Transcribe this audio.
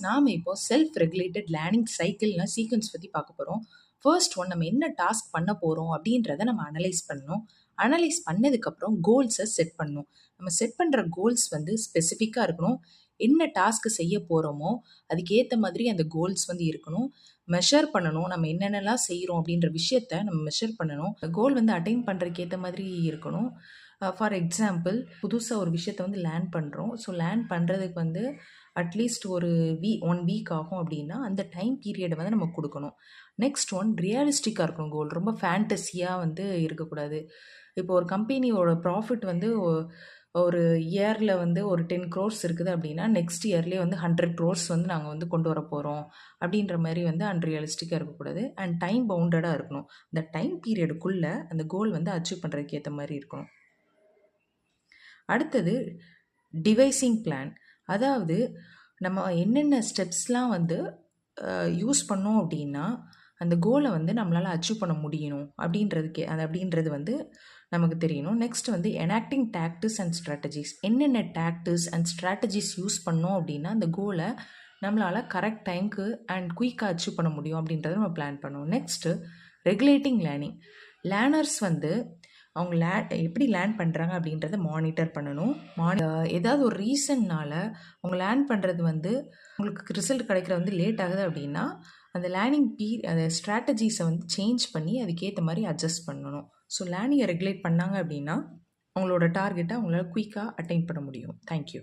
நாம் இப்போ self regulated learning சைக்கிள்னா sequence பற்றி பார்க்க போகிறோம். ஃபர்ஸ்ட் ஒன் நம்ம என்ன டாஸ்க் பண்ண போகிறோம் அப்படின்றத நம்ம அனலைஸ் பண்ணணும். அனலைஸ் பண்ணதுக்கப்புறம் கோல்ஸை செட் பண்ணணும். நம்ம செட் பண்ணுற கோல்ஸ் வந்து ஸ்பெசிஃபிக்காக இருக்கணும். என்ன டாஸ்க்கு செய்ய போகிறோமோ அதுக்கேற்ற மாதிரி அந்த கோல்ஸ் வந்து இருக்கணும். மெஷர் பண்ணணும். நம்ம என்னென்னலாம் செய்கிறோம் அப்படின்ற விஷயத்த நம்ம மெஷர் பண்ணணும். கோல் வந்து அட்டைன் பண்ணுறதுக்கு ஏற்ற மாதிரி இருக்கணும். ஃபார் எக்ஸாம்பிள், புதுசாக ஒரு விஷயத்த வந்து லேர்ன் பண்ணுறோம். ஸோ லேர்ன் பண்ணுறதுக்கு வந்து அட்லீஸ்ட் ஒரு 1 வீக் ஆகும் அப்படின்னா அந்த டைம் பீரியடை வந்து நம்ம கொடுக்கணும். நெக்ஸ்ட் ஒன் ரியலிஸ்டிக்காக இருக்கணும் கோல். ரொம்ப ஃபேண்டஸியாக வந்து இருக்கக்கூடாது. இப்போ ஒரு கம்பெனியோட ப்ராஃபிட் வந்து ஒரு இயரில் வந்து ஒரு 10 crores இருக்குது அப்படின்னா நெக்ஸ்ட் இயர்லேயே வந்து 100 crores வந்து நாங்கள் வந்து கொண்டு வர போகிறோம் அப்படின்ற மாதிரி வந்து அன்ரியலிஸ்டிக்காக இருக்கக்கூடாது. அண்ட் டைம் பவுண்டடாக இருக்கணும். அந்த டைம் பீரியடுக்குள்ளே அந்த கோல் வந்து அச்சீவ் பண்ணுறதுக்கு ஏற்ற மாதிரி இருக்கணும். அடுத்தது டிவைசிங் பிளான். அதாவது நம்ம என்னென்ன ஸ்டெப்ஸ்லாம் வந்து யூஸ் பண்ணோம் அப்படின்னா அந்த கோலை வந்து நம்மளால் அச்சீவ் பண்ண முடியணும் அப்படின்றது வந்து நமக்கு தெரியணும். நெக்ஸ்ட் வந்து எனாக்டிங் டாக்டிக்ஸ் அண்ட் ஸ்ட்ராட்டஜிஸ். என்னென்ன டாக்டிக்ஸ் அண்ட் ஸ்ட்ராட்டஜிஸ் யூஸ் பண்ணோம் அப்படின்னா அந்த கோலை நம்மளால் கரெக்ட் டைமுக்கு அண்ட் குயிக்காக அச்சீவ் பண்ண முடியும் அப்படின்றத நம்ம பிளான் பண்ணுவோம். Next regulating learning. லேர்னர்ஸ் வந்து அவங்க எப்படி லேர்ன் பண்ணுறாங்க அப்படின்றத மானிட்டர் பண்ணணும். ஏதாவது ஒரு ரீசன்னால் அவங்க லேர்ன் பண்ணுறது வந்து உங்களுக்கு ரிசல்ட் கிடைக்கிறது வந்து லேட் ஆகுது அப்படின்னா அந்த லேர்னிங் அந்த ஸ்ட்ராட்டஜிஸை வந்து சேஞ்ச் பண்ணி அதுக்கேற்ற மாதிரி அட்ஜஸ்ட் பண்ணணும். ஸோ லேர்னிங்கை ரெகுலேட் பண்ணாங்க அப்படின்னா அவங்களோட டார்கெட்டை அவங்களால குயிக்காக அட்டைன் பண்ண முடியும். தேங்க்யூ.